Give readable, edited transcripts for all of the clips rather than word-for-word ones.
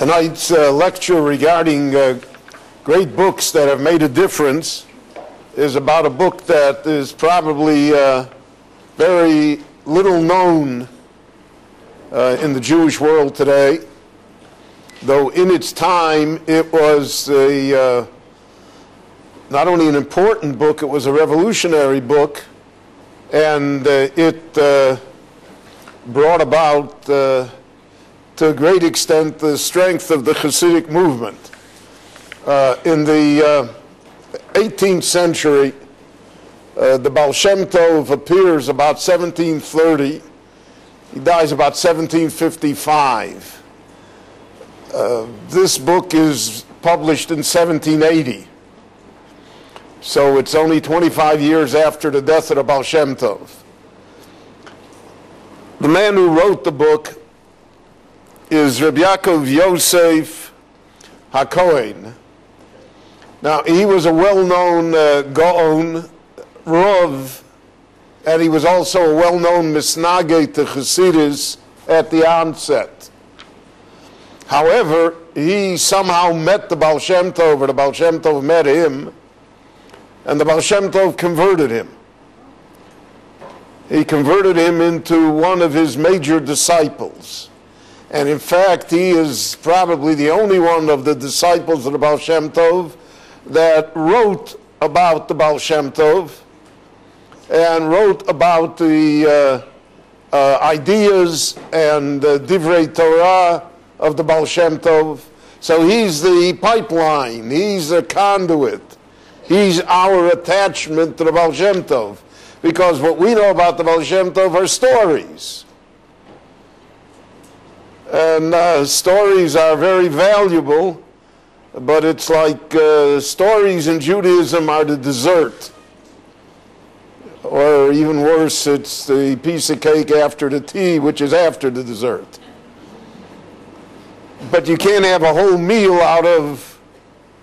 Tonight's lecture regarding great books that have made a difference is about a book that is probably very little known in the Jewish world today, though in its time it was not only an important book, it was a revolutionary book, and it brought about to a great extent the strength of the Hasidic movement. In the 18th century, the Baal Shem Tov appears about 1730. He dies about 1755. This book is published in 1780. So it's only 25 years after the death of the Baal Shem Tov. The man who wrote the book is Rabbi Ya'akov Yosef HaKohen. Now, he was a well-known Gaon, Rav, and he was also a well-known Misnageh to Chassidus at the onset. However, he somehow met the Baal Shem Tov, or the Baal Shem Tov met him, and the Baal Shem Tov converted him. He converted him into one of his major disciples. And in fact, he is probably the only one of the disciples of the Baal Shem Tov that wrote about the Baal Shem Tov and wrote about the ideas and Divrei Torah of the Baal Shem Tov. So he's the pipeline, he's the conduit, he's our attachment to the Baal Shem Tov. Because what we know about the Baal Shem Tov are stories. And stories are very valuable, but it's like stories in Judaism are the dessert. Or even worse, it's the piece of cake after the tea, which is after the dessert. But you can't have a whole meal out of,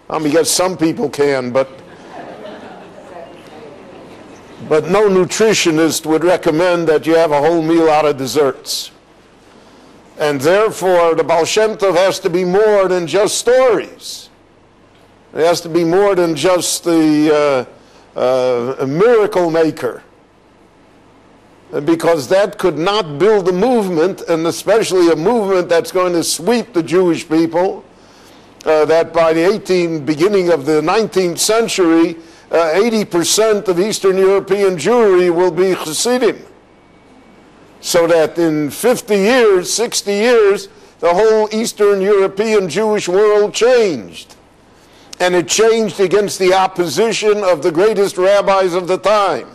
I mean, I guess some people can, but no nutritionist would recommend that you have a whole meal out of desserts. And therefore, the Baal Shem Tov has to be more than just stories. It has to be more than just the miracle maker. Because that could not build a movement, and especially a movement that's going to sweep the Jewish people, that by the beginning of the 19th century, 80% of Eastern European Jewry will be Hasidim. So that in 50 years, 60 years, the whole Eastern European Jewish world changed. And it changed against the opposition of the greatest rabbis of the time.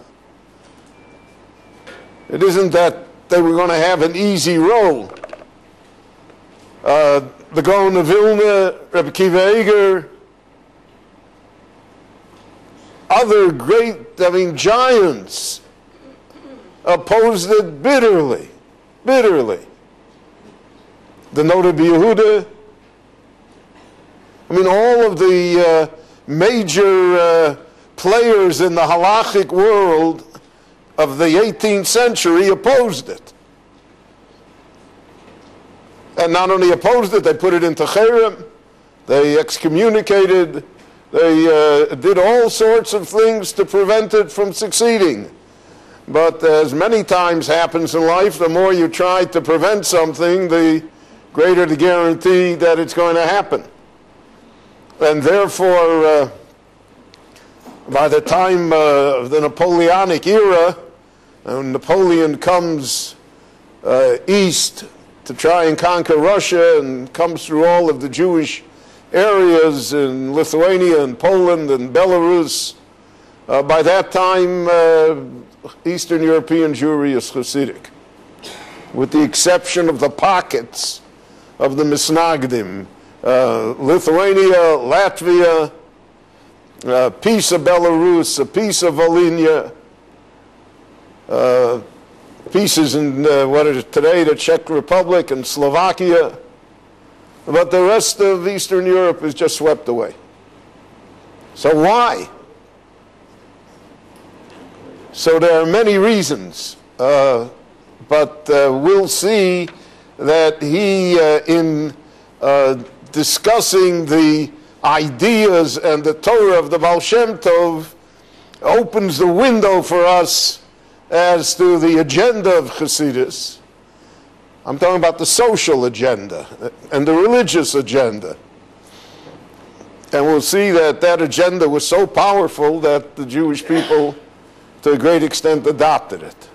It isn't that they were going to have an easy role. The Gaon of Vilna, Rebbe Akiva Eger, other great, giants, opposed it bitterly, bitterly. The Noda B'Yehuda, all of the major players in the halachic world of the 18th century opposed it. And not only opposed it, they put it into cherem, they excommunicated, they did all sorts of things to prevent it from succeeding. But as many times happens in life, the more you try to prevent something, the greater the guarantee that it's going to happen. And therefore, by the time of the Napoleonic era, Napoleon comes east to try and conquer Russia and comes through all of the Jewish areas in Lithuania and Poland and Belarus. By that time, Eastern European Jewry is Hasidic, with the exception of the pockets of the Misnagdim. Lithuania, Latvia, a piece of Belarus, a piece of Volhynia, pieces in what is today the Czech Republic and Slovakia. But the rest of Eastern Europe is just swept away. So why? So there are many reasons, but we'll see that he, in discussing the ideas and the Torah of the Baal Shem Tov opens the window for us as to the agenda of Chassidus. I'm talking about the social agenda and the religious agenda. And we'll see that that agenda was so powerful that the Jewish people, to a great extent, adopted it.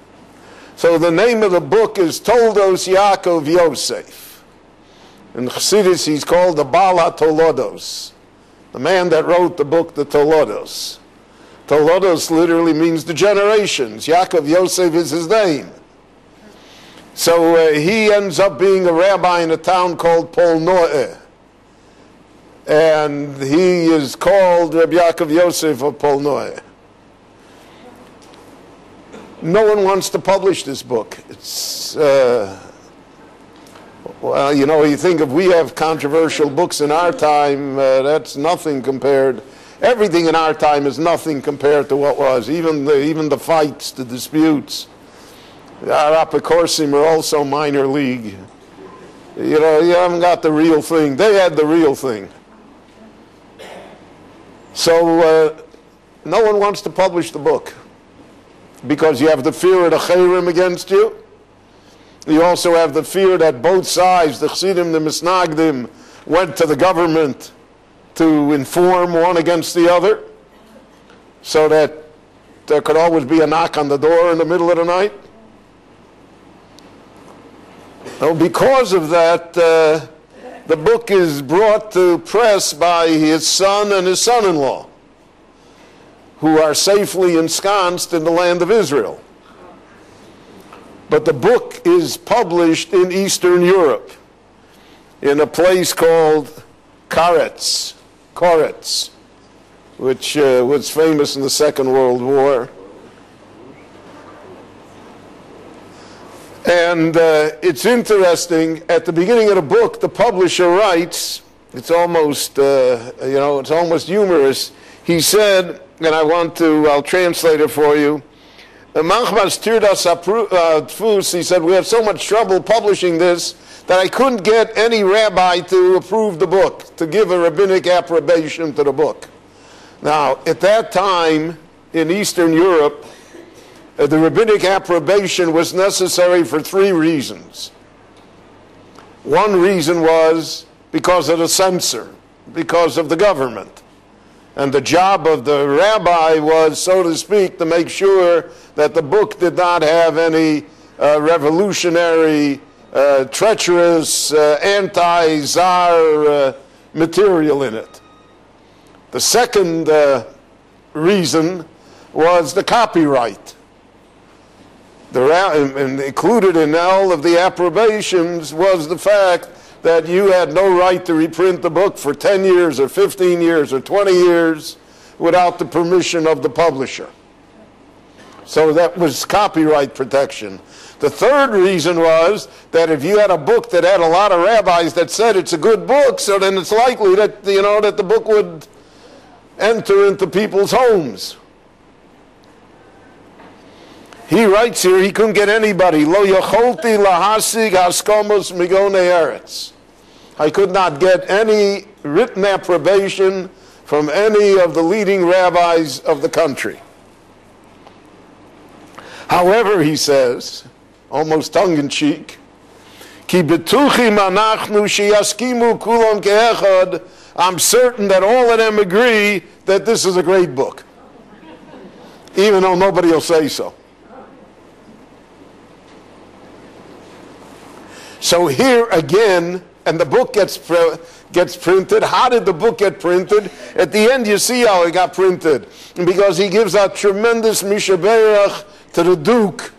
So the name of the book is Toldos Yaakov Yosef. In Chassidus, he's called the Baal HaToldos, the man that wrote the book, the Toldos. Toldos literally means the generations. Yaakov Yosef is his name. So he ends up being a rabbi in a town called Polnoe. And he is called Rabbi Yaakov Yosef of Polnoe. No one wants to publish this book. It's, well, you know, you think if we have controversial books in our time, that's nothing compared. Everything in our time is nothing compared to what was. Even the fights, the disputes. Our apikorsim are also minor league. You know, you haven't got the real thing. They had the real thing. So no one wants to publish the book because you have the fear of the chayrim against you. You also have the fear that both sides, the chassidim, the misnagdim, went to the government to inform one against the other, so that there could always be a knock on the door in the middle of the night. Now, because of that, the book is brought to press by his son and his son-in-law, who are safely ensconced in the land of Israel. But the book is published in Eastern Europe, in a place called Koretz, which was famous in the Second World War. And it's interesting, at the beginning of the book, the publisher writes, it's almost, it's almost humorous. He said, and I'll translate it for you. He said, we had so much trouble publishing this that I couldn't get any rabbi to approve the book, to give a rabbinic approbation to the book. Now, at that time, in Eastern Europe, the rabbinic approbation was necessary for three reasons. One reason was because of the censor, because of the government. And the job of the rabbi was, so to speak, to make sure that the book did not have any revolutionary, treacherous, anti-Tsar material in it. The second reason was the copyright. And included in all of the approbations was the fact that you had no right to reprint the book for 10 years or 15 years or 20 years without the permission of the publisher. So that was copyright protection. The third reason was that if you had a book that had a lot of rabbis that said it's a good book, so then it's likely that, that the book would enter into people's homes. He writes here, he couldn't get anybody. Lo yacholti lahasig haskomos migonei eretz. I could not get any written approbation from any of the leading rabbis of the country. However, he says, almost tongue-in-cheek, Ki betuchim anachnu sheyaskimu kulam ke'echad. I'm certain that all of them agree that this is a great book, even though nobody will say so. So here again, and the book gets printed. How did the book get printed? At the end, you see how it got printed. Because he gives a tremendous mishaberach to the Duke.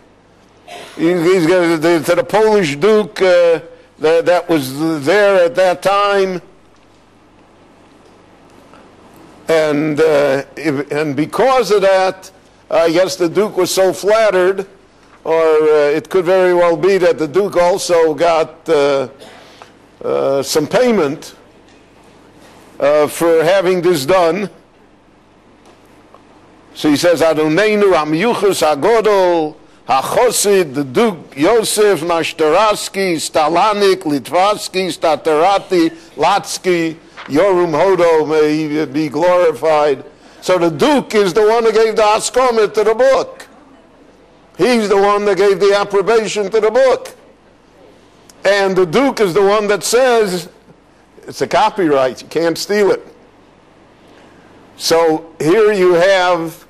He's to the Polish Duke that was there at that time. And because of that, I guess the Duke was so flattered, or it could very well be that the Duke also got some payment for having this done. So he says, Adoneinu hamyuchus hagodol HaChosid, the Duke Yosef, Nashtarasky, Stalanik, Litvasky, Statarati, Latsky, Yorum Hodo, may he be glorified. So the Duke is the one that gave the Haskomet to the book. He's the one that gave the approbation to the book. And the Duke is the one that says, it's a copyright, you can't steal it. So here you have,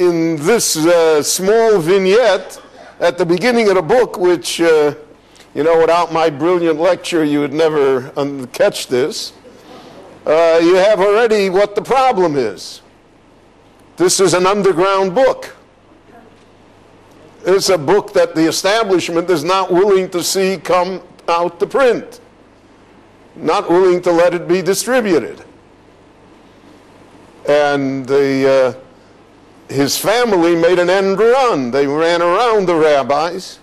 in this small vignette at the beginning of the book, which, without my brilliant lecture, you would never catch this. You have already what the problem is. This is an underground book. It's a book that the establishment is not willing to see come out to print, not willing to let it be distributed. And his family made an end run. They ran around the rabbis.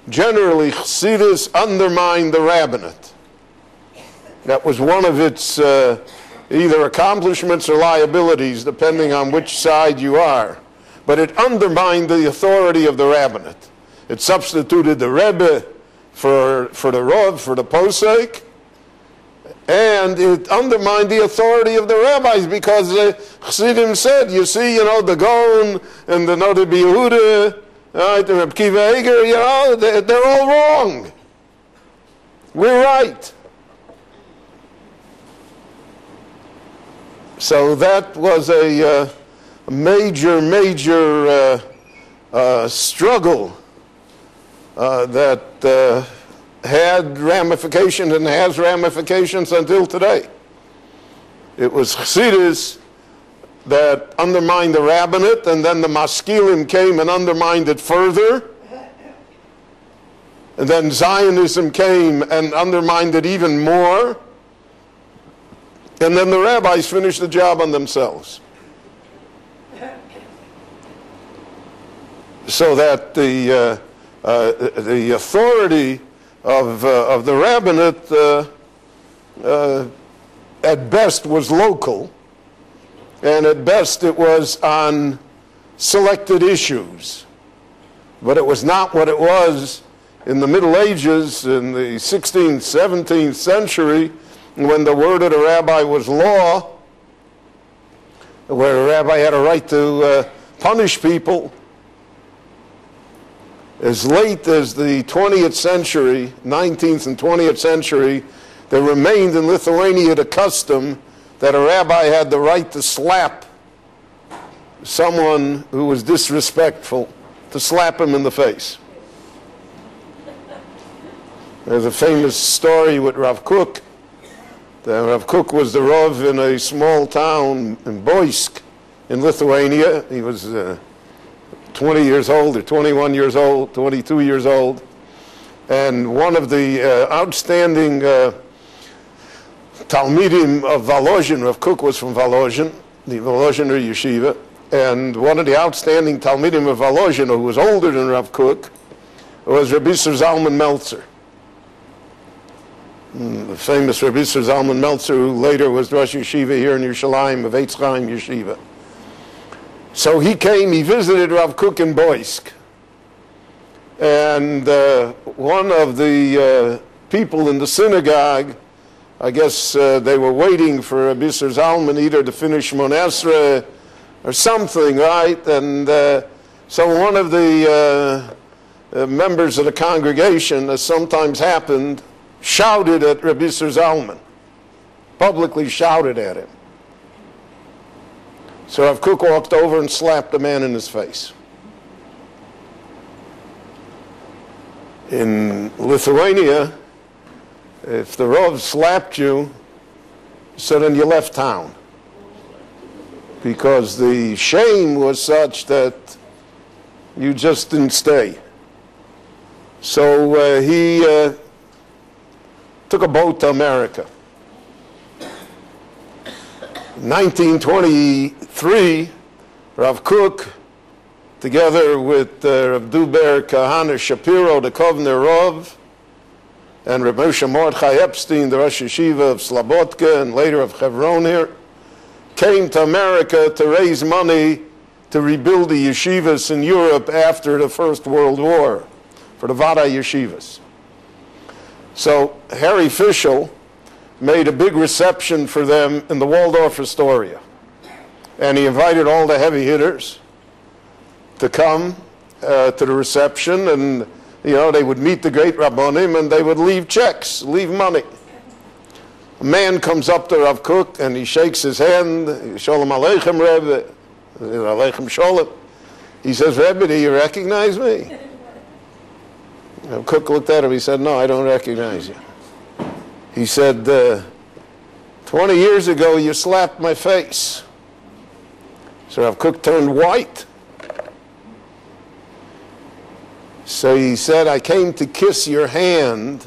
Generally, Chassidus undermined the rabbinate. That was one of its either accomplishments or liabilities, depending on which side you are. But it undermined the authority of the rabbinate. It substituted the Rebbe for the Rav, for the Posek, and it undermined the authority of the rabbis, because the Chassidim said, you see, the Gaon and the Rabbi Yehuda, the Reb Kiva Eger, they're all wrong. We're right. So that was a major struggle that had ramifications and has ramifications until today. It was Chassidus that undermined the rabbinate, and then the Maskilim came and undermined it further. And then Zionism came and undermined it even more. And then the rabbis finished the job on themselves. So that the authority of the rabbinate at best was local, and at best it was on selected issues. But it was not what it was in the Middle Ages, in the 16th, 17th century, when the word of the rabbi was law, where a rabbi had a right to punish people. As late as the 20th century, 19th and 20th century, there remained in Lithuania the custom that a rabbi had the right to slap someone who was disrespectful, to slap him in the face. There's a famous story with Rav Kook. Rav Kook was the Rav in a small town in Boysk in Lithuania. He was 20 years old or 21 years old, 22 years old. And one of the outstanding Talmidim of Volozhin, Rav Kook was from Volozhin, the Volozhiner yeshiva, and one of the outstanding Talmidim of Volozhin, who was older than Rav Kook, was Rabbi Zalman Meltzer. The famous Rabbi Zalman Meltzer, who later was Rosh Yeshiva here in Yerushalayim, of Eitz Chaim Yeshiva. So he came, he visited Rav Kook in Boysk. And one of the people in the synagogue, I guess they were waiting for Rabbi Zalman either to finish Shmoneh Esrei or something, right? And so one of the members of the congregation, as sometimes happened, shouted at Rabbi Zalman, publicly shouted at him. So Rav Kook walked over and slapped the man in his face. In Lithuania, if the Rav slapped you, so then you left town. Because the shame was such that you just didn't stay. So he took a boat to America. In 1923, Rav Kook, together with Rav Duber Kahana Shapiro, the Kovner Rav, and Rav Moshe Mordechai Epstein, the Rosh Yeshiva of Slabotka and later of Hebron here, came to America to raise money to rebuild the yeshivas in Europe after the First World War, for the Vada yeshivas. So Harry Fischel made a big reception for them in the Waldorf Astoria. And he invited all the heavy hitters to come to the reception, and they would meet the great Rabbonim, and they would leave checks, leave money. A man comes up to Rav Kook, and he shakes his hand. Shalom Aleichem, Rebbe. Aleichem Shalom. He says, Rebbe, do you recognize me? Rav Kook looked at him. He said, no, I don't recognize you. He said, 20 years ago, you slapped my face. So Rav Kook turned white. So he said, I came to kiss your hand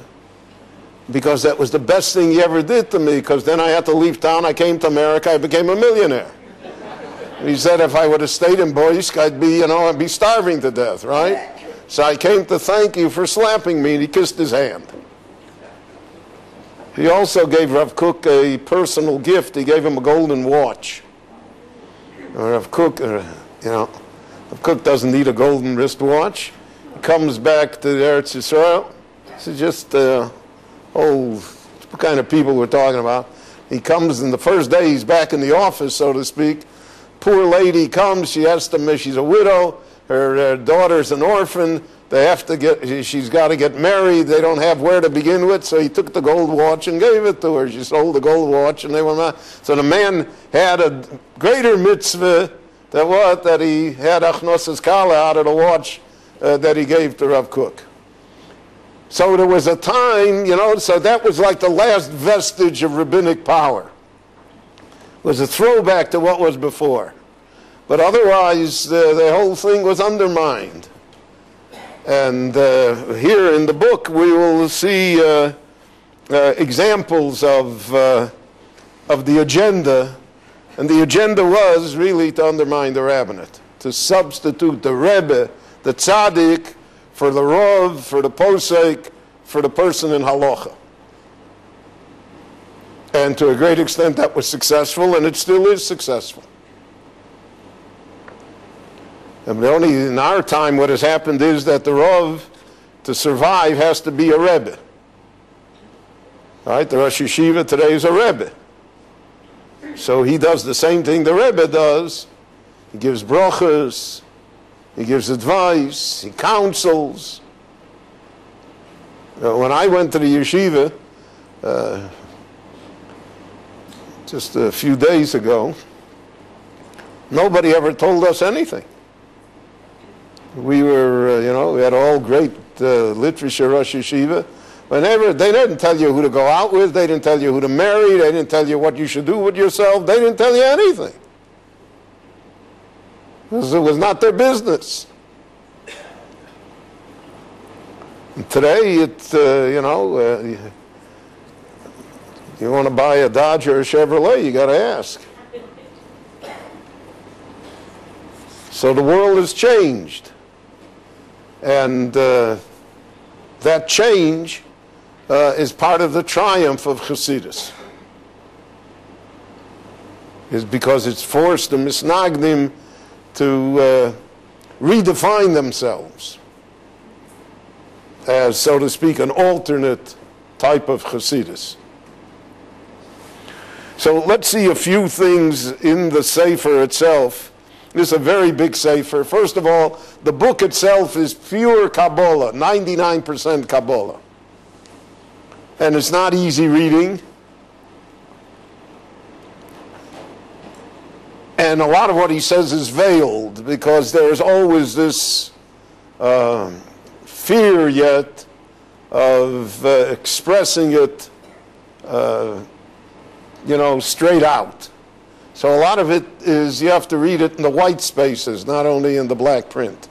because that was the best thing you ever did to me, because then I had to leave town. I came to America. I became a millionaire. He said, if I would have stayed in Boysk, I'd be starving to death, right? So I came to thank you for slapping me, and he kissed his hand. He also gave Rav Kook a personal gift. He gave him a golden watch. Rav Kook, Rav Kook doesn't need a golden wristwatch. He comes back to Eretz Yisrael. This is just what kind of people we're talking about. He comes, and the first day he's back in the office, so to speak. Poor lady comes. She has to. She's a widow. Her daughter's an orphan. She's got to get married. They don't have where to begin with, so he took the gold watch and gave it to her. She sold the gold watch, and they were not. So the man had a greater mitzvah that he had achnosas kala out of the watch that he gave to Rav Kook. So there was a time, so that was like the last vestige of rabbinic power. It was a throwback to what was before. But otherwise, the whole thing was undermined. And here in the book, we will see examples of the agenda. And the agenda was really to undermine the rabbinate, to substitute the Rebbe, the tzaddik, for the Rav, for the posek, for the person in halacha. And to a great extent, that was successful, and it still is successful. And only in our time, what has happened is that the Rav, to survive, has to be a Rebbe. Right? The Rosh Yeshiva today is a Rebbe. So he does the same thing the Rebbe does. He gives brachas, he gives advice, he counsels. When I went to the yeshiva, just a few days ago, nobody ever told us anything. We were, we had all great literature, Rosh Yeshiva. They didn't tell you who to go out with. They didn't tell you who to marry. They didn't tell you what you should do with yourself. They didn't tell you anything. Because it was not their business. And today, you want to buy a Dodge or a Chevrolet, you got to ask. So the world has changed. And that change is part of the triumph of Chassidus. Is because it's forced the misnagdim to redefine themselves as, so to speak, an alternate type of Chassidus. So let's see a few things in the Sefer itself. This is a very big Sefer. First of all, the book itself is pure Kabbalah, 99% Kabbalah. And it's not easy reading. And a lot of what he says is veiled, because there's always this fear yet of expressing it, straight out. So a lot of it is, you have to read it in the white spaces, not only in the black print.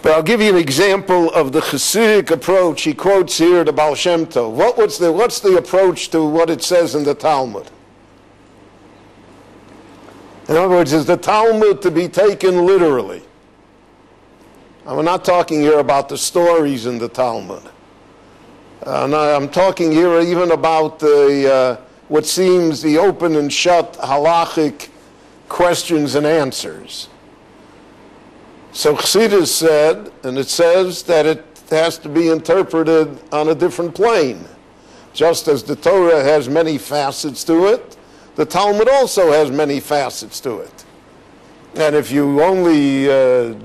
But I'll give you an example of the Chassidic approach. He quotes here the Baal Shem Tov. What's the approach to what it says in the Talmud? In other words, is the Talmud to be taken literally? I'm not talking here about the stories in the Talmud. I'm talking here even about what seems the open and shut halachic questions and answers. So Chassidus said, and it says that it has to be interpreted on a different plane. Just as the Torah has many facets to it, the Talmud also has many facets to it. And if you only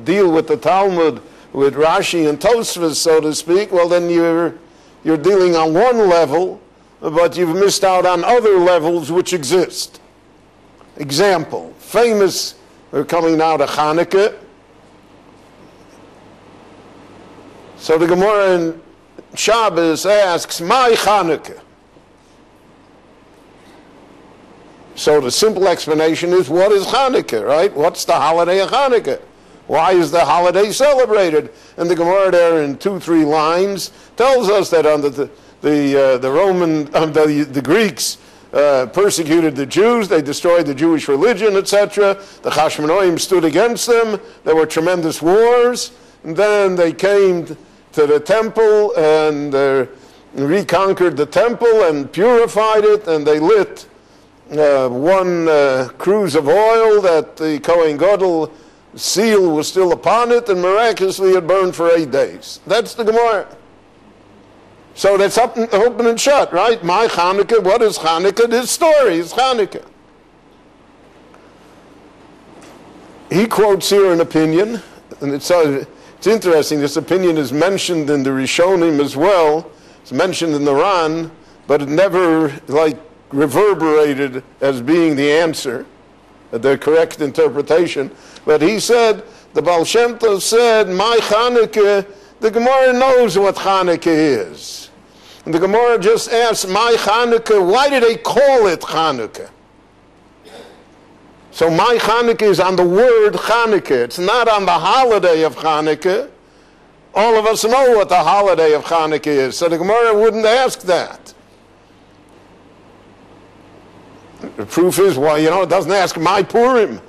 deal with the Talmud with Rashi and Tosfos, so to speak, well then you're dealing on one level, but you've missed out on other levels which exist. Example, famous, we're coming now to Hanukkah. So the Gemara in Shabbos asks, "My Hanukkah." So the simple explanation is, what is Hanukkah, right? What's the holiday of Hanukkah? Why is the holiday celebrated? And the Gemara there in 2-3 lines tells us that under the Greeks persecuted the Jews, they destroyed the Jewish religion, etc. The Hashmonaim stood against them. There were tremendous wars. And then they came to the temple and reconquered the temple and purified it, and they lit one cruse of oil that the Kohen Gadol seal was still upon it, and miraculously it burned for 8 days. That's the Gemara. So that's open and shut, right? My Hanukkah, what is Hanukkah? This story is Hanukkah. He quotes here an opinion, and it's interesting, this opinion is mentioned in the Rishonim as well. It's mentioned in the Ran, but it never, reverberated as being the answer, the correct interpretation. But he said, the Baal Shem Tov said, my Hanukkah, the Gemara knows what Hanukkah is. And the Gemara just asks, my Hanukkah, why do they call it Hanukkah? So my Hanukkah is on the word Hanukkah. It's not on the holiday of Hanukkah. All of us know what the holiday of Hanukkah is, so the Gemara wouldn't ask that. The proof is, it doesn't ask my Purim.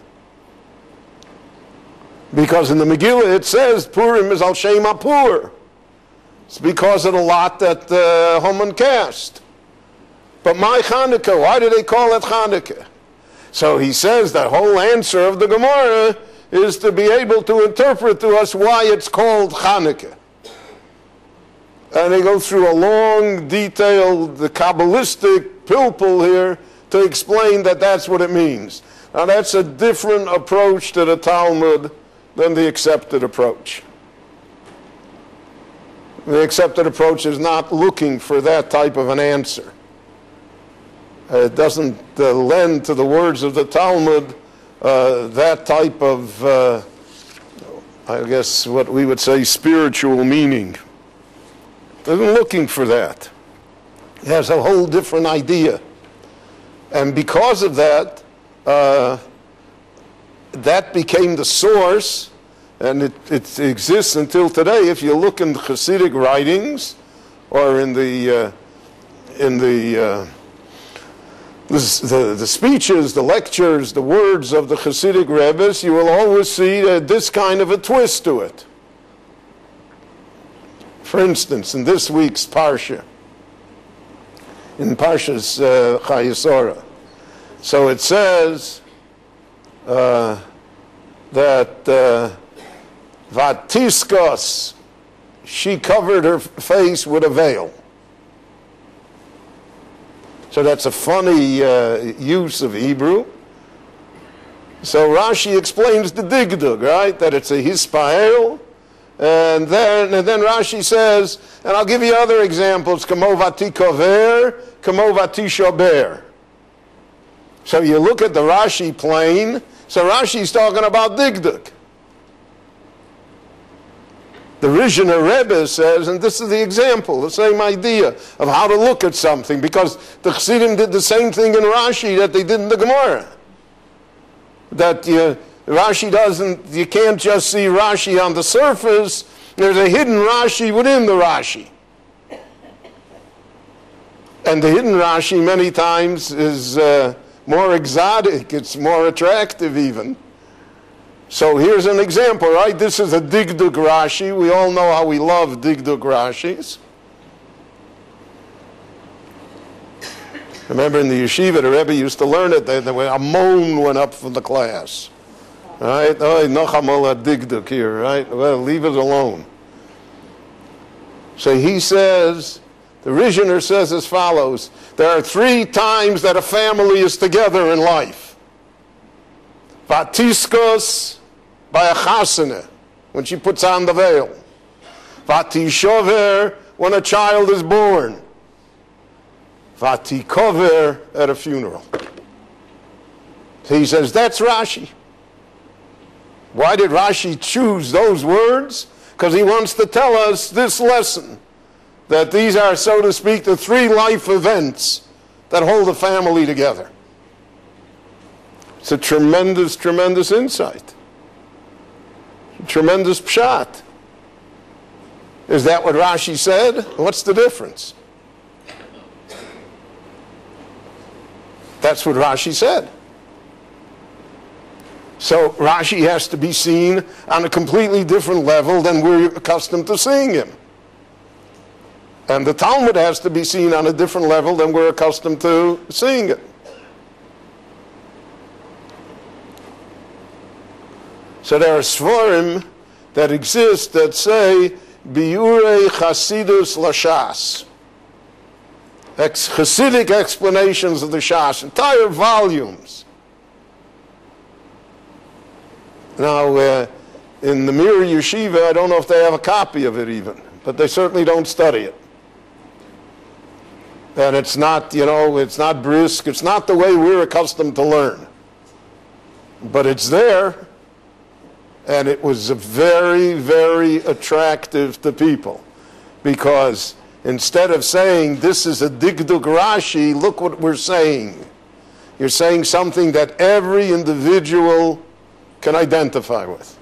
Because in the Megillah it says Purim is al Shem HaPur. It's because of the lot that Haman cast. But my Hanukkah, why do they call it Hanukkah? So he says the whole answer of the Gemara is to be able to interpret to us why it's called Hanukkah. And they go through a long, detailed, Kabbalistic pilpul here to explain that that's what it means. Now that's a different approach to the Talmud than the accepted approach. The accepted approach is not looking for that type of an answer. It doesn't lend to the words of the Talmud that type of, I guess what we would say, spiritual meaning. It isn't looking for that. It has a whole different idea. And because of that, that became the source, and it exists until today. If you look in the Hasidic writings, or in the speeches, the lectures, the words of the Hasidic Rebbes, you will always see this kind of a twist to it. For instance, in this week's Parsha, in Parsha's Chayesora, so it says that Vatiskos, she covered her face with a veil. So that's a funny use of Hebrew. So Rashi explains the digdug, right? That it's a hispael. And then Rashi says, and I'll give you other examples, kamo vatikover, kamo vatishober. So you look at the Rashi plane, so Rashi's talking about digdug. The Rishon Rebbe says, and this is the example, the same idea of how to look at something, because the Chassidim did the same thing in Rashi that they did in the Gemara. That Rashi doesn't, you can't just see Rashi on the surface, there's a hidden Rashi within the Rashi. And the hidden Rashi many times is more exotic, it's more attractive even. So here's an example, right? This is a Digdug Rashi. We all know how we love Digdug Rashis. Remember in the yeshiva, the Rebbe used to learn it. A moan went up from the class. Right? Oh, nochamal digduk here, right? Well, leave it alone. So he says, the Rishner says as follows: there are 3 times that a family is together in life. Vatiskos by a chasana, when she puts on the veil. Vatishover, when a child is born. Vatikover, at a funeral. So he says, that's Rashi. Why did Rashi choose those words? Because he wants to tell us this lesson, that these are, so to speak, the 3 life events that hold a family together. It's a tremendous, tremendous insight. Tremendous pshat. Is that what Rashi said? What's the difference? That's what Rashi said. So Rashi has to be seen on a completely different level than we're accustomed to seeing him. And the Talmud has to be seen on a different level than we're accustomed to seeing it. So there are svarim that exist that say, Biurei Chasidus Lashas. Hasidic explanations of the Shas, entire volumes. Now, in the Mir Yeshiva, I don't know if they have a copy of it even, but they certainly don't study it. And it's not, it's not brisk, it's not the way we're accustomed to learn. But it's there, and it was very, very attractive to people, because instead of saying, this is a digduk Rashi, look what we're saying. You're saying something that every individual can identify with.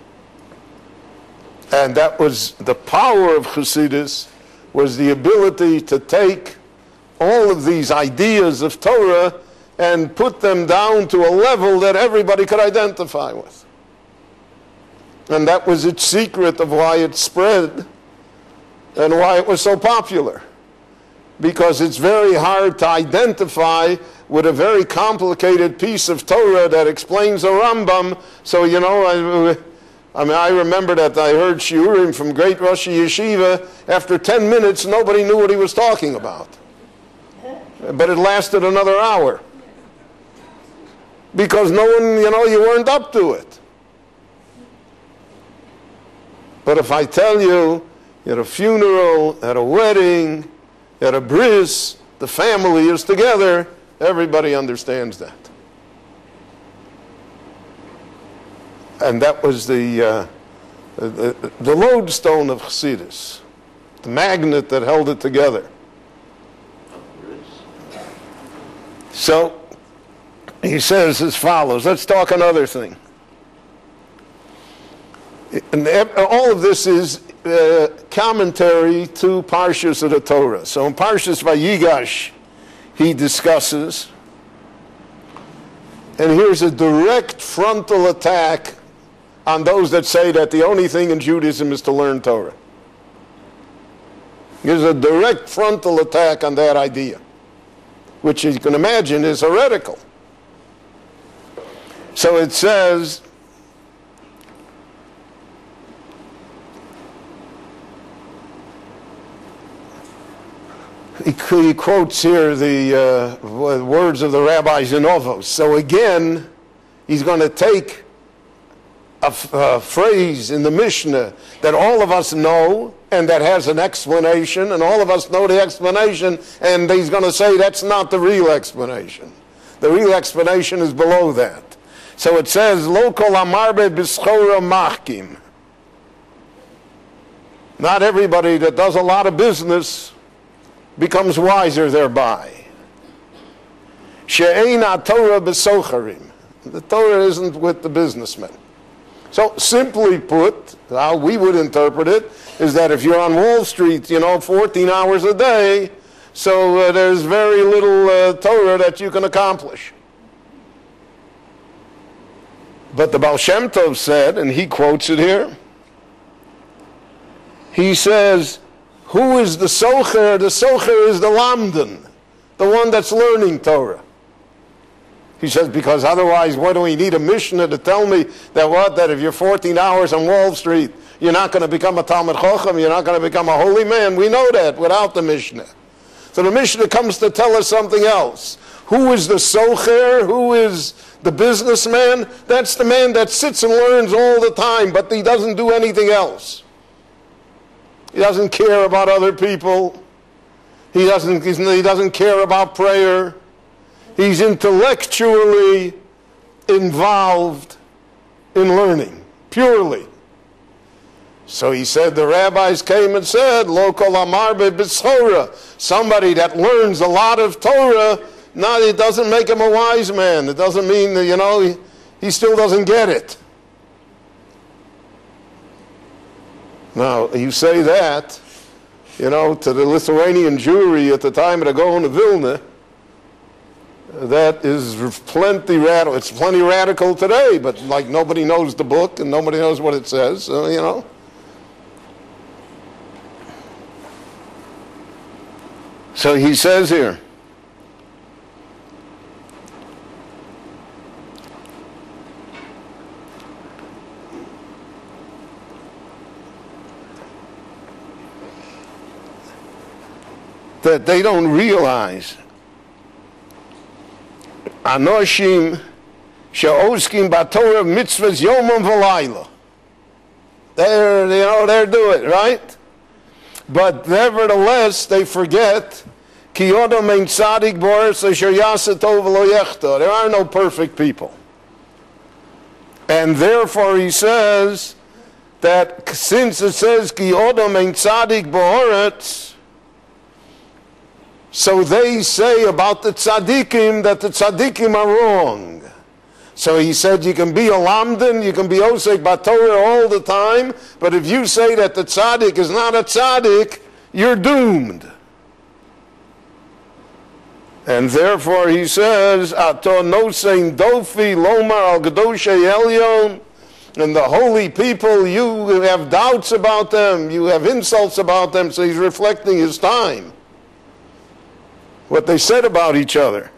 And that was the power of Chassidus, was the ability to take all of these ideas of Torah and put them down to a level that everybody could identify with. And that was its secret of why it spread and why it was so popular. Because it's very hard to identify with a very complicated piece of Torah that explains a Rambam. So, I remember that I heard shiurim from great Rosh Yeshiva. After 10 minutes, nobody knew what he was talking about. But it lasted another hour. Because no one, you weren't up to it. But if I tell you, at a funeral, at a wedding, at a bris, the family is together, everybody understands that. And that was the lodestone of Chassidus, the magnet that held it together. So he says as follows. Let's talk another thing. And all of this is commentary to Parshas of the Torah. So in Parshas Vayigash, he discusses, and here's a direct frontal attack on those that say that the only thing in Judaism is to learn Torah. Here's a direct frontal attack on that idea, which you can imagine is heretical. So it says, he quotes here the words of the Rabbi Zinovos. So again, he's going to take a phrase in the Mishnah that all of us know and that has an explanation, and all of us know the explanation, and he's going to say that's not the real explanation. The real explanation is below that. So it says, Lo kol amarbe b'schora machkim. Not everybody that does a lot of business becomes wiser thereby. She'ein ha-Torah b'socharim. The Torah isn't with the businessmen. So simply put, how we would interpret it is that if you're on Wall Street, 14 hours a day, so there's very little Torah that you can accomplish. But the Baal Shem Tov said, and he quotes it here, he says, who is the socher? The socher is the lamdan. The one that's learning Torah. He says, because otherwise, what do we need a Mishnah to tell me that what? That if you're 14 hours on Wall Street, you're not going to become a Talmid Chacham, you're not going to become a holy man. We know that without the Mishnah. So the Mishnah comes to tell us something else. Who is the socher? Who is the businessman? That's the man that sits and learns all the time, but he doesn't do anything else. He doesn't care about other people. He doesn't care about prayer. He's intellectually involved in learning, purely. So he said, the rabbis came and said, Lo kol amarbe b'tzora. Somebody that learns a lot of Torah, no, it doesn't make him a wise man. It doesn't mean that, he still doesn't get it. Now, you say that, to the Lithuanian Jewry at the time of the Gaon of Vilna, that is plenty radical. It's plenty radical today, but like nobody knows the book and nobody knows what it says, so, So he says here, that they don't realize Anoshim she'oskim b'Torah mitzvahs yomam v'layla. They're doing it, right? But nevertheless, they forget ki odom ein tzadik boris asher yaseh tov v'lo yechta. There are no perfect people. And therefore he says that since it says ki odom ein tzadik boris, so they say about the tzaddikim that the tzaddikim are wrong. So he said you can be a lamdan, you can be osek b'Torah all the time, but if you say that the tzaddik is not a tzaddik, you're doomed. And therefore he says, Ato nosein dofi lomar al gadoshe elyon, and the holy people, you have doubts about them, you have insults about them, so he's reflecting his time. What they said about each other.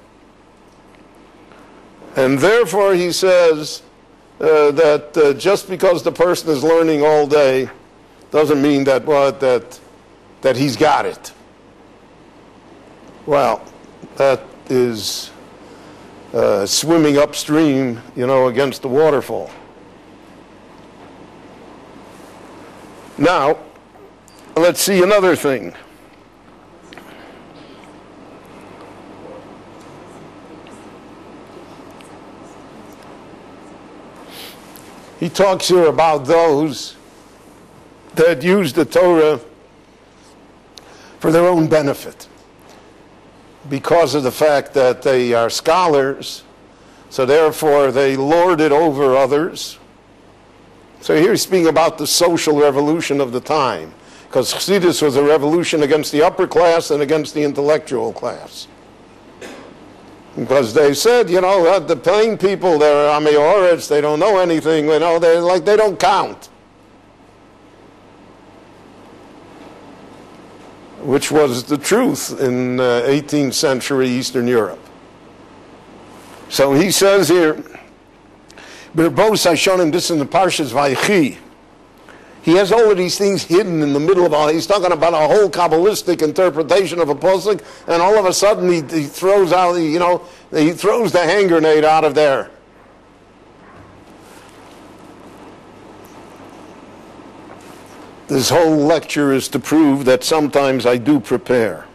And therefore he says that just because the person is learning all day doesn't mean that that he's got it. Well, that is swimming upstream, against the waterfall. Now, let's see another thing. He talks here about those that use the Torah for their own benefit because of the fact that they are scholars, so therefore they lord it over others. So here he's speaking about the social revolution of the time, because Chassidus was a revolution against the upper class and against the intellectual class. Because they said, the plain people, they're Ameorets, they don't know anything, they don't count. Which was the truth in 18th century Eastern Europe. So he says here, Birbos Hashonim, this in the Parshas Vaychi. He has all of these things hidden in the middle of all. He's talking about a whole Kabbalistic interpretation of a pasuk, and all of a sudden he throws out, he throws the hand grenade out of there. This whole lecture is to prove that sometimes I do prepare.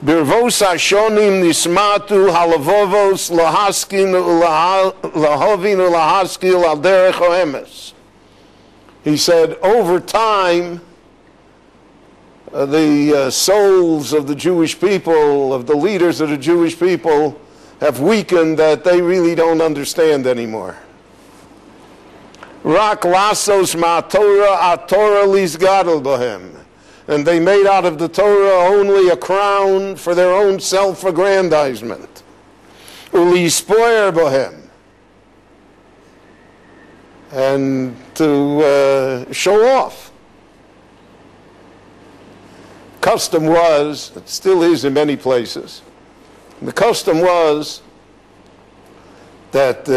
Birvos hashonim nismatu halavovos lahaskin lahovin lahaskil al derech oemes. He said, over time, the souls of the Jewish people, of the leaders of the Jewish people, have weakened that they really don't understand anymore. Rak lasos ma Torah a Torah lisgadol bohem. And they made out of the Torah only a crown for their own self-aggrandizement. Ulispoyer bohem. And to show off. custom was, it still is in many places, the custom was that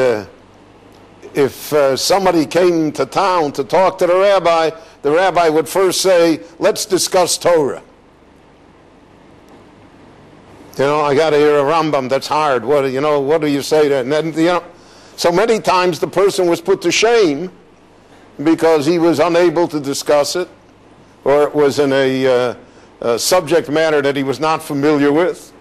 if somebody came to town to talk to the rabbi would first say, let's discuss Torah. You know, I got to hear a Rambam, that's hard. What do you say to it? And then, so many times the person was put to shame because he was unable to discuss it, or it was in a subject matter that he was not familiar with.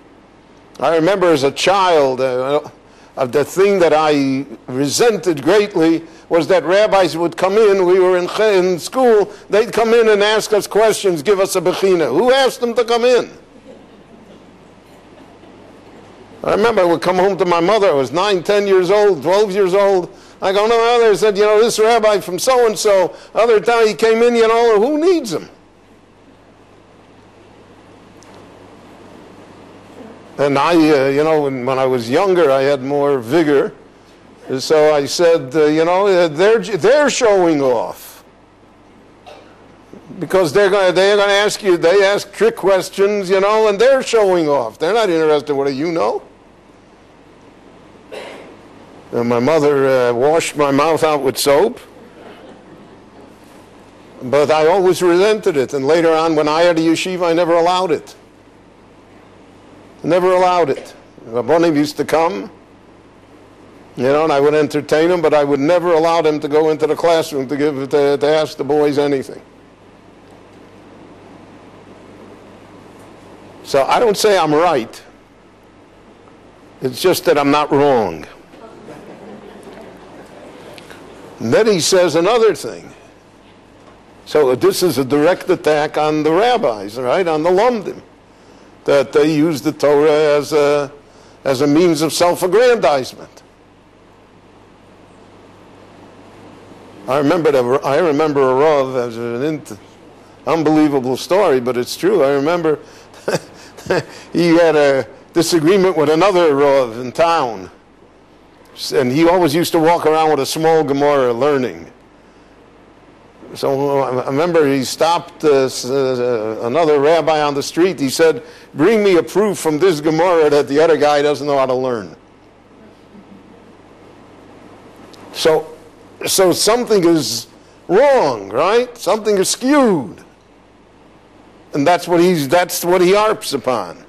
I remember as a child, the thing that I resented greatly was that rabbis would come in, we were in school, they'd come in and ask us questions, give us a bechina. Who asked them to come in? I remember I would come home to my mother, I was 9, 10 years old, 12 years old. I go, no, they said, this rabbi from so-and-so, other time he came in, who needs him? And I, when I was younger, I had more vigor. And so I said, they're showing off. Because they're going to ask you, they ask trick questions, and they're showing off. They're not interested in what you know. And my mother washed my mouth out with soap. But I always resented it. And later on, when I had a yeshiva, I never allowed it. Never allowed it. Rabbonim used to come, and I would entertain them, but I would never allow them to go into the classroom to ask the boys anything. So I don't say I'm right. It's just that I'm not wrong. And then he says another thing. So this is a direct attack on the rabbis, right? On the Lomdim. That they use the Torah as a means of self-aggrandizement. I remember a Rav, as an unbelievable story, but it's true. I remember he had a disagreement with another Rav in town, and he always used to walk around with a small Gemara learning. So I remember he stopped another rabbi on the street. He said, bring me a proof from this Gemara that the other guy doesn't know how to learn. So something is wrong, right? Something is skewed. And that's what he harps upon.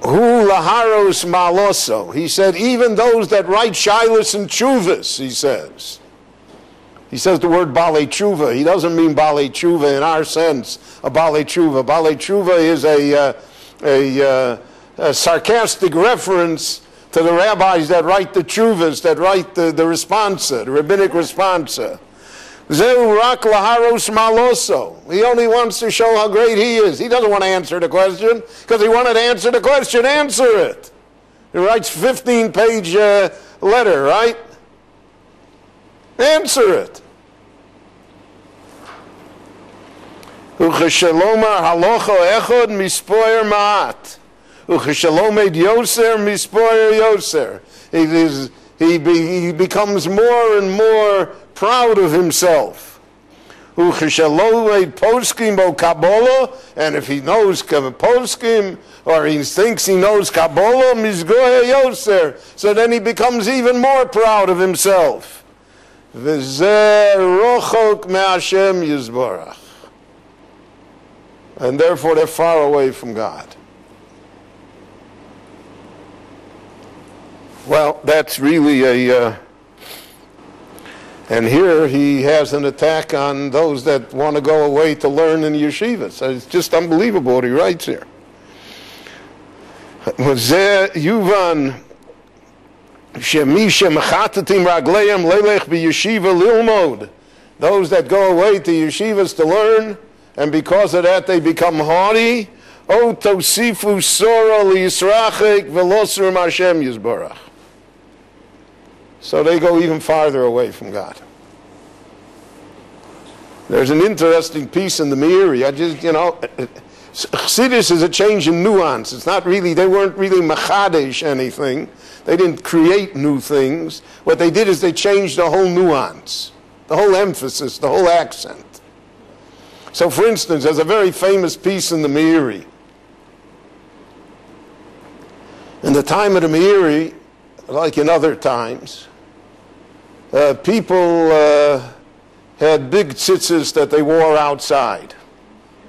Hu laharos maloso. He said, even those that write shilas and chuvas, he says. He says the word balei tshuva. He doesn't mean balei tshuva in our sense, a balei tshuva. Balei tshuva is a sarcastic reference to the rabbis that write the tshuvas, that write the responsa, the rabbinic responsa. Zeu rak laharos maloso. He only wants to show how great he is. He doesn't want to answer the question, because he wanted to answer the question, answer it. He writes 15-page letter, right? Answer it. Ucheshalomar halocho echod mispoyer ma'at. Ucheshalomed yoser mispoyer yoser. He becomes more and more proud of himself. Ucheshalomed poskim bo Kabbalah, and if he knows poskim, or he thinks he knows Kabbalah, misgoyer yoser, so then he becomes even more proud of himself. V'zeh rochok me'Hashem yizborach. And therefore they're far away from God. Well, that's really and here he has an attack on those that want to go away to learn in yeshivas. It's just unbelievable what he writes here. Yuvan shemisha mechatatim ragleim lelech b'yeshiva lilmod. Those that go away to yeshivas to learn, and because of that they become haughty. O tosifu sora liyisrachik velosur Hashem yizborach. So they go even farther away from God. There's an interesting piece in the Meiri. Chassidus is a change in nuance. It's not really, they weren't really machadesh anything. They didn't create new things. What they did is they changed the whole nuance. the whole emphasis, the whole accent. So, for instance, there's a very famous piece in the Meiri. In the time of the Meiri, like in other times, people had big tzitzis that they wore outside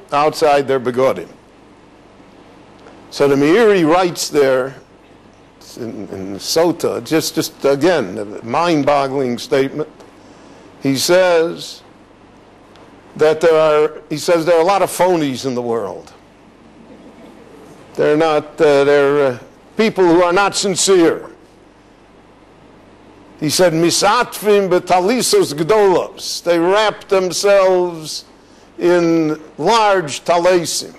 their begodim. So the Meiri writes there, in Sota, just again, a mind-boggling statement. He says that there are a lot of phonies in the world. They're people who are not sincere. He said, misatfim betalisos gdolos. They wrap themselves in large talesim.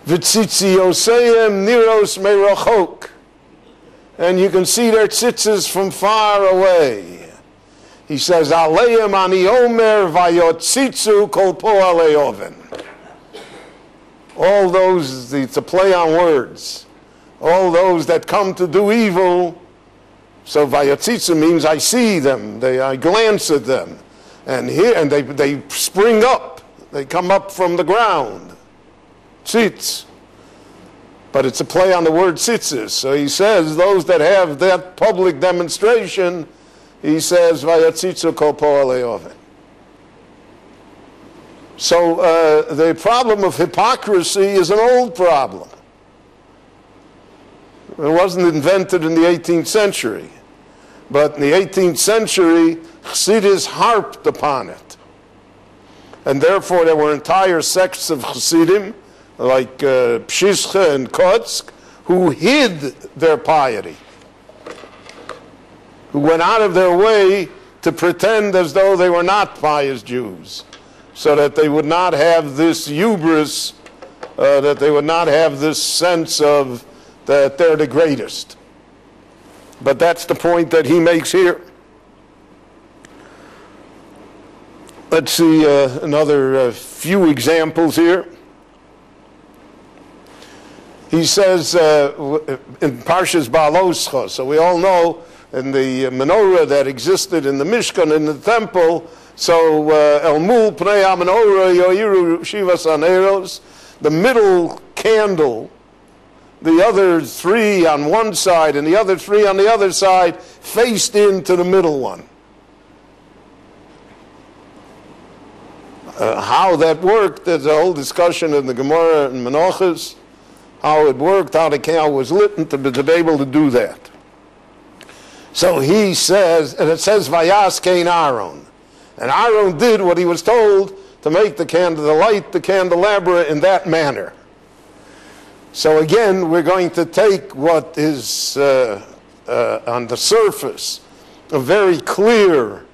V'tzitziyoseim niros merachok. And you can see their tzitzis from far away. He says, Aleim ani omer vayotzitzu kol po'alei oven. All those, it's a play on words. All those that come to do evil. So vayotzitzu means I see them, I glance at them. And they spring up. They come up from the ground. Tzitz. But it's a play on the word tzitzis. So he says, those that have that public demonstration, he says, vayotzitzu kol po'alei oven. So the problem of hypocrisy is an old problem. It wasn't invented in the 18th century. But in the 18th century, Chassidus harped upon it. And therefore there were entire sects of Chassidim, like Pshischa and Kotsk, who hid their piety, who went out of their way to pretend as though they were not pious Jews, so that they would not have this hubris, that they would not have this sense of that they're the greatest. But that's the point that he makes here. Let's see another few examples here. He says in Parshas Baaloscha, so we all know in the menorah that existed in the Mishkan, in the temple, so El Mul Pnei HaMenorah Yoiru Shivas Aneros, the middle candle, the other three on one side and the other three on the other side, faced into the middle one. How that worked, there's a whole discussion in the Gemara and Menachos, how it worked, how the candle was lit, and to be able to do that. So he says, and it says, Vayas Kain Aaron. And Aaron did what he was told to make the candle, to light the candelabra in that manner. So again, we're going to take what is on the surface a very clear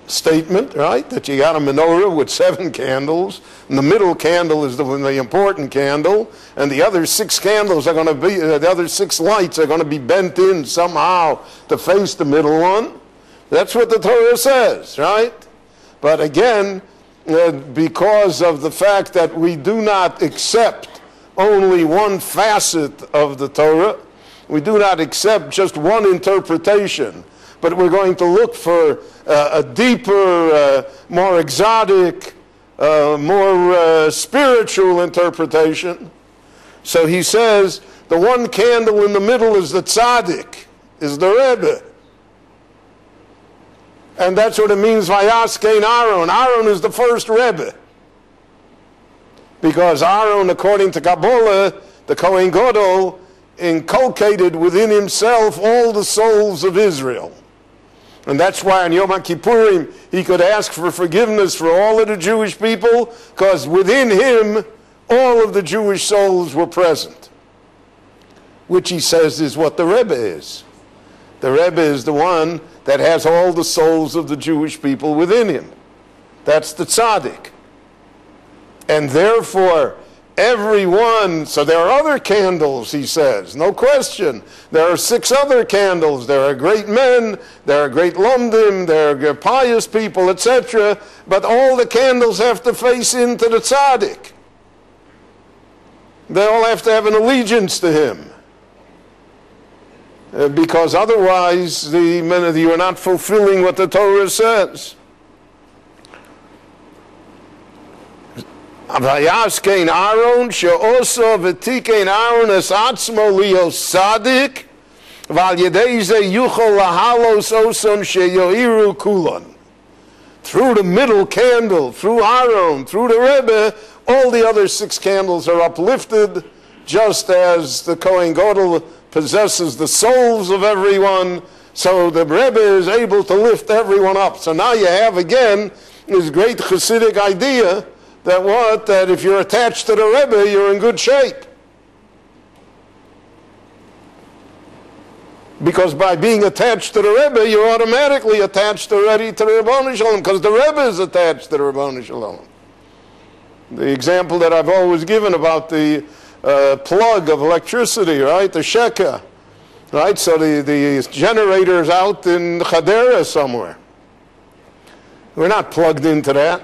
statement, right? That you got a menorah with 7 candles, and the middle candle is the important candle, and the other 6 candles are going to be, the other 6 lights are going to be bent in somehow to face the middle one. That's what the Torah says, right? But again, because of the fact that we do not accept only one facet of the Torah, we do not accept just one interpretation, but we're going to look for a deeper, more exotic, more spiritual interpretation. So he says, the one candle in the middle is the tzaddik, is the Rebbe. And that's what it means, Vayas Kain Aaron. Aaron is the first Rebbe. Because Aaron, according to Kabbalah, the Kohen Gadol, inculcated within himself all the souls of Israel. And that's why on Yom HaKippurim he could ask for forgiveness for all of the Jewish people, because within him all of the Jewish souls were present. Which he says is what the Rebbe is. The Rebbe is the one that has all the souls of the Jewish people within him. That's the tzaddik. And therefore, everyone, so there are other candles, he says, no question. There are 6 other candles. There are great men, there are great lumdim, there are pious people, etc. But all the candles have to face into the tzaddik. They all have to have an allegiance to him. because otherwise you are not fulfilling what the Torah says. Vayaskein Aaron she'oso v'tikein Aaron es atzmo lios sadik v'al yedei ze yuchol lahalos oson she'yoiru kulon. Through the middle candle, through Aaron, through the Rebbe, all the other 6 candles are uplifted, just as the Kohen Gadol possesses the souls of everyone, so the Rebbe is able to lift everyone up. So now you have again this great Hasidic idea that if you're attached to the Rebbe, you're in good shape. Because by being attached to the Rebbe, you're automatically attached already to the Ribono Shel Olam, because the Rebbe is attached to the Ribono Shel Olam. The example that I've always given about the plug of electricity, right, the sheka, right, so the generator's out in Chadera somewhere. We're not plugged into that.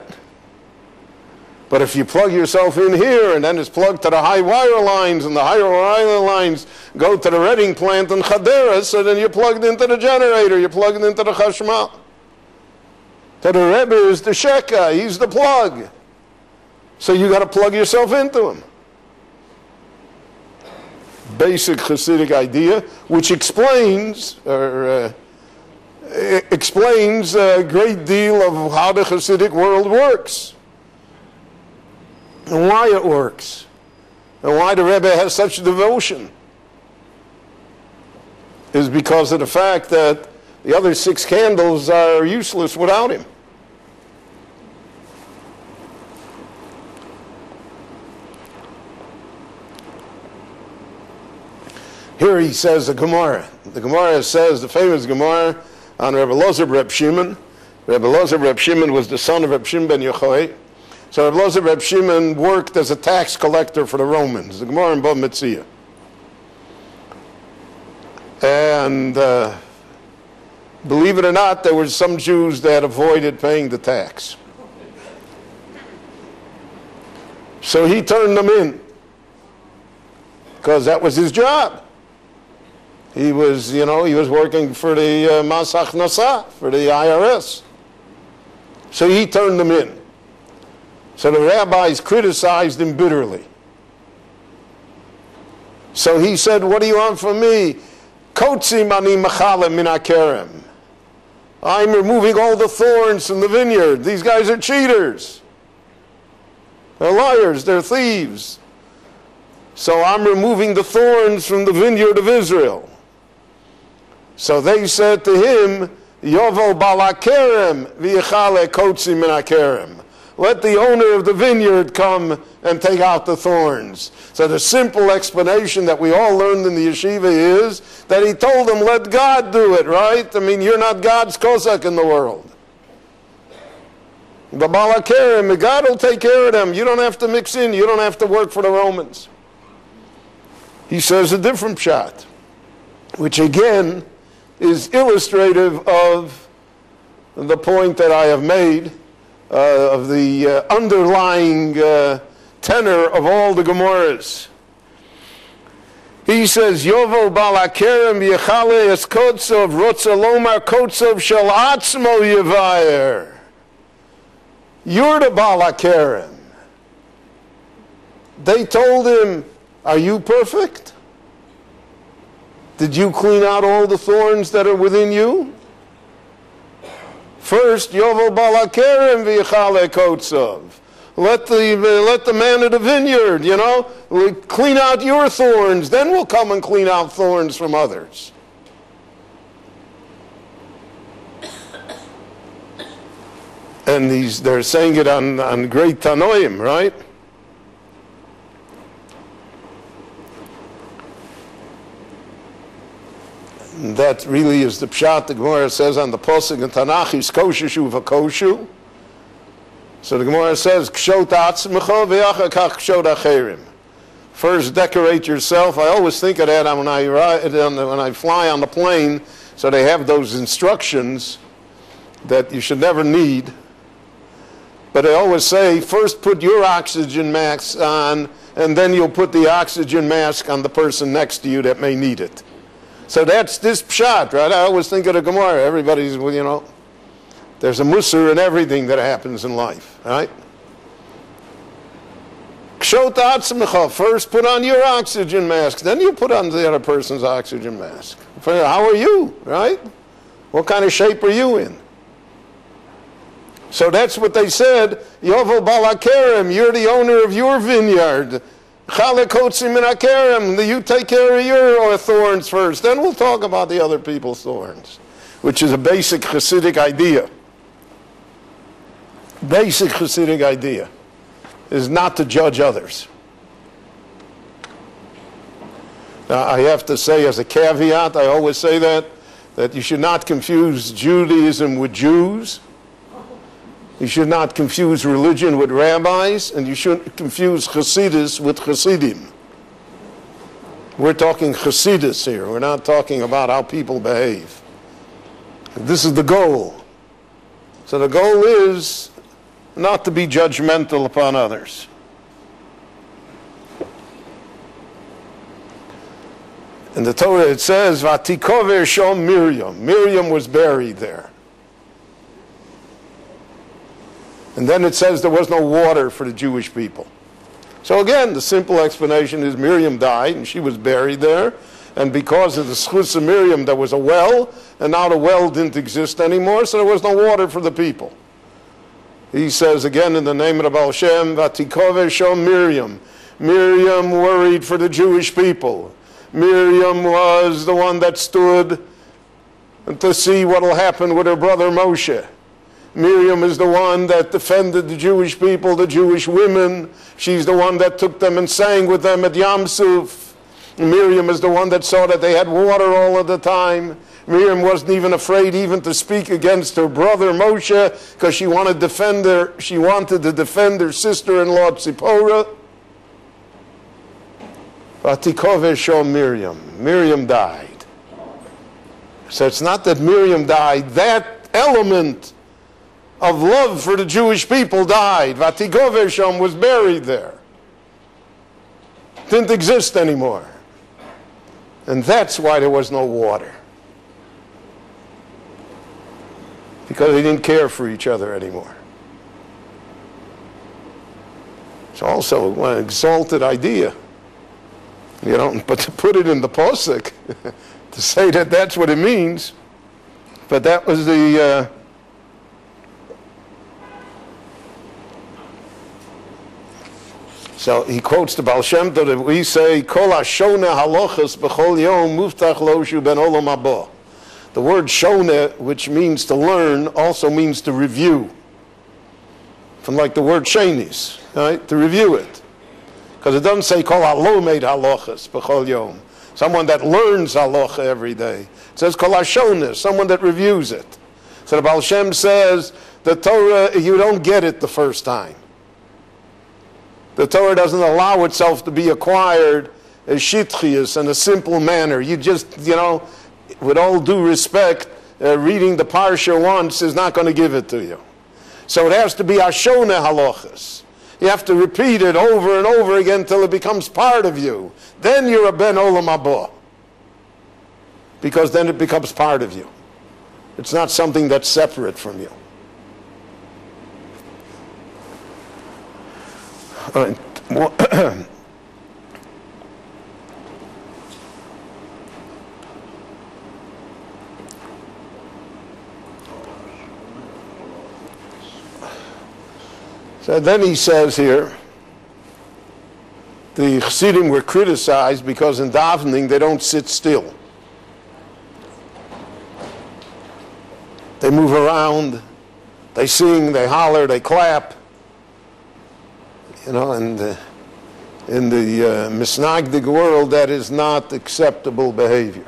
But if you plug yourself in here, and then it's plugged to the high wire lines, and the higher wire lines go to the Reading plant in Chadera, so then you're plugged into the generator, you're plugged into the Chashmal. So the Rebbe is the sheka, he's the plug. So you got to plug yourself into him. Basic Hasidic idea, which explains a great deal of how the Hasidic world works, and why it works, and why the Rebbe has such devotion, is because of the fact that the other 6 candles are useless without him. Here he says the Gemara. The Gemara says, the famous Gemara on Rebbe Elazar Reb Shimon. Rebbe Elazar Reb Shimon was the son of Reb Shimon ben Yochai. So Rebbe Elazar Reb Shimon worked as a tax collector for the Romans. The Gemara in Bava Metzia. And believe it or not, there were some Jews that avoided paying the tax. So he turned them in, because that was his job. He was, he was working for the Mas Achnasa, for the IRS. So he turned them in. So the rabbis criticized him bitterly. So he said, what do you want from me? Kotzim ani machalem min hakerem. I'm removing all the thorns from the vineyard. These guys are cheaters. They're liars, they're thieves. So I'm removing the thorns from the vineyard of Israel. So they said to him, Yovo balakerem v'yechale kotzim min hakerem. Let the owner of the vineyard come and take out the thorns. So the simple explanation that we all learned in the yeshiva is that he told them, let God do it, right? I mean, you're not God's Cossack in the world. The balakerem, God will take care of them. You don't have to mix in. You don't have to work for the Romans. He says a different pshat, which again is illustrative of the point that I have made, of the underlying tenor of all the Gemaras. He says, Yovo balakerem yechale es kotzov rotzalomar kotzov shel atzmo yevayer. You're the balakerem. They told him, are you perfect? Did you clean out all the thorns that are within you? First, Yovo balakerem v'yechale kotzov. Let the man of the vineyard, clean out your thorns. Then we'll come and clean out thorns from others. And they're saying it on great Tanoim, right? And that really is the pshat the Gemara says on the posuk in Tanakh, is kosheshu v'koshu. So the Gemara says, kshot atzmecha v'yachar kach kshot acherim. First decorate yourself. I always think of that when I fly on the plane, so they have those instructions that you should never need. But they always say, first put your oxygen mask on, and then you'll put the oxygen mask on the person next to you that may need it. So that's this pshat, right? I always think of the Gemara. Everybody's, well, you know, there's a musar in everything that happens in life, right? First put on your oxygen mask, then you put on the other person's oxygen mask. How are you, right? What kind of shape are you in? So that's what they said. Yovel balakerem, you're the owner of your vineyard. Chalekotzim and akerem, you take care of your thorns first. Then we'll talk about the other people's thorns, which is a basic Hasidic idea. Basic Hasidic idea is not to judge others. Now, I have to say as a caveat, I always say that you should not confuse Judaism with Jews. You should not confuse religion with rabbis, and you shouldn't confuse Hasidus with Hasidim. We're talking Hasidus here. We're not talking about how people behave. This is the goal. So the goal is not to be judgmental upon others. In the Torah it says, Vatikover Shom Miriam. Miriam was buried there. And then it says there was no water for the Jewish people. So again, the simple explanation is Miriam died and she was buried there. And because of the schus of Miriam, there was a well, and now the well didn't exist anymore, so there was no water for the people. He says again in the name of the Baal Shem, Vatikove Shom Miriam. Miriam worried for the Jewish people. Miriam was the one that stood to see what will happen with her brother Moshe. Miriam is the one that defended the Jewish people, the Jewish women. She's the one that took them and sang with them at Yam Suf. Miriam is the one that saw that they had water all of the time. Miriam wasn't even afraid even to speak against her brother Moshe because she wanted to defend her sister-in-law Tzipporah. Vatikove Shom Miriam. Miriam died. So it's not that Miriam died. That element of love for the Jewish people died. Vatikove Shom was buried there. Didn't exist anymore. And that's why there was no water. Because they didn't care for each other anymore. It's also an exalted idea. You know, but to put it in the posuk, to say that that's what it means, but that was the... So he quotes the Baal Shem Tov that we say, Kol hashone halochas b'chol yom muftach lo shu ben olam haba. The word shone, which means to learn, also means to review. From like the word shenis, right? To review it. Because it doesn't say Kol halomed halochas b'chol yom. Someone that learns halacha every day. It says Kol hashone, someone that reviews it. So the Baal Shem says, the Torah, you don't get it the first time. The Torah doesn't allow itself to be acquired as shitchius in a simple manner. You just, you know, with all due respect, reading the parsha once is not going to give it to you. So it has to be ashone halachas. You have to repeat it over and over again until it becomes part of you. Then you're a ben olam haba. Because then it becomes part of you. It's not something that's separate from you. So then he says here, the Chassidim were criticized because in davening they don't sit still. They move around, they sing, they holler, they clap. You know, and in the misnagdig world, that is not acceptable behavior.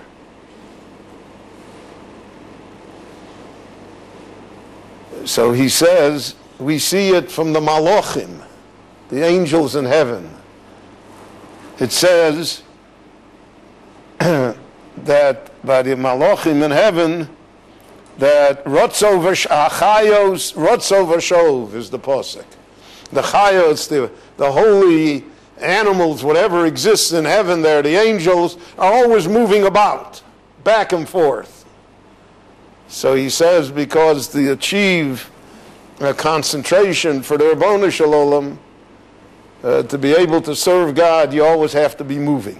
So he says, we see it from the Malachim, the angels in heaven. It says that by the Malachim in heaven, that Rotzo Vashov is the posuk. The chayos, the holy animals, whatever exists in heaven there, the angels, are always moving about. back and forth. So he says, because to achieve a concentration for the Ribono Shel Olam, to be able to serve God, you always have to be moving.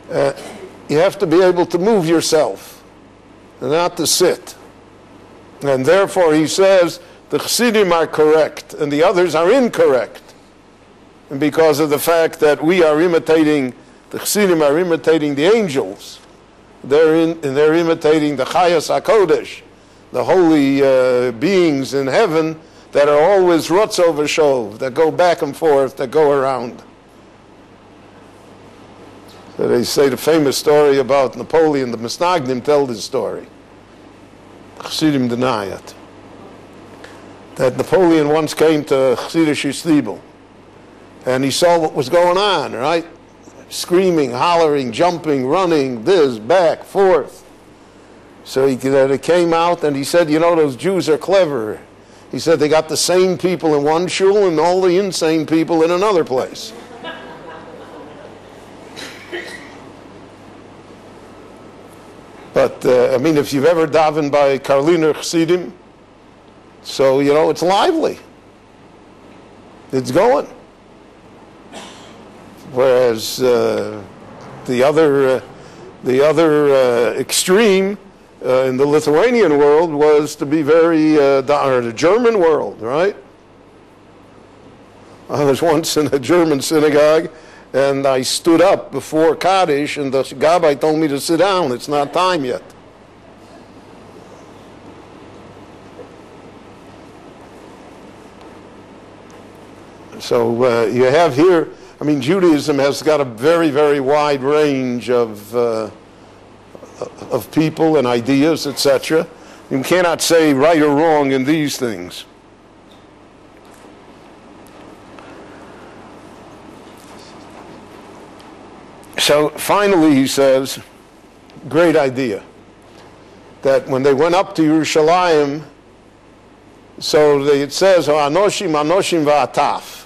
You have to be able to move yourself, and not to sit. And therefore, he says, the Chassidim are correct, and the others are incorrect. And because of the fact that we are imitating, the Chassidim are imitating the angels, they're imitating the Chayas HaKodesh, the holy beings in heaven that are always rutz over shov, that go back and forth, that go around. So they say the famous story about Napoleon, the Misnagdim tell this story. Chassidim deny it. That Napoleon once came to Chassidish Shtibel, and he saw what was going on, right? Screaming, hollering, jumping, running, this, back, forth. So he came out and he said, you know, those Jews are clever. He said they got the sane people in one shul and all the insane people in another place. But, I mean, if you've ever davened by Karliner Chassidim, so, you know, it's lively. It's going. Whereas the other extreme in the Lithuanian world was to be very, or the German world, right? I was once in a German synagogue, and I stood up before Kaddish, and the Gabbai told me to sit down. It's not time yet. So you have here, I mean, Judaism has got a very, very wide range of people and ideas, etc. You cannot say right or wrong in these things. So finally he says, great idea, that when they went up to Yerushalayim, so it says, Anoshim, Anoshim va'ataf.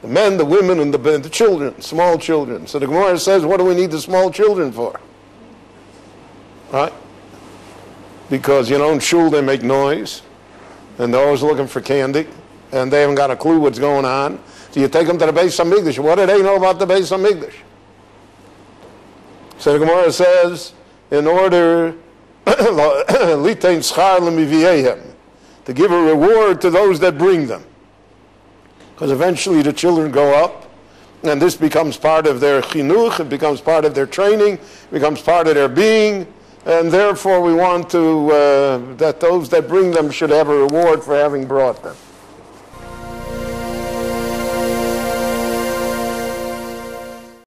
The men, the women, and the children, small children. So the Gemara says, what do we need the small children for? Right? Because, you know, in shul they make noise, and they're always looking for candy, and they haven't got a clue what's going on. So you take them to the Beis HaMikdash. What do they know about the Beis HaMikdash? So the Gemara says, in order litein schar lemiviehem, to give a reward to those that bring them. Because eventually the children grow up, and this becomes part of their chinuch, it becomes part of their training, it becomes part of their being, and therefore we want to, that those that bring them should have a reward for having brought them.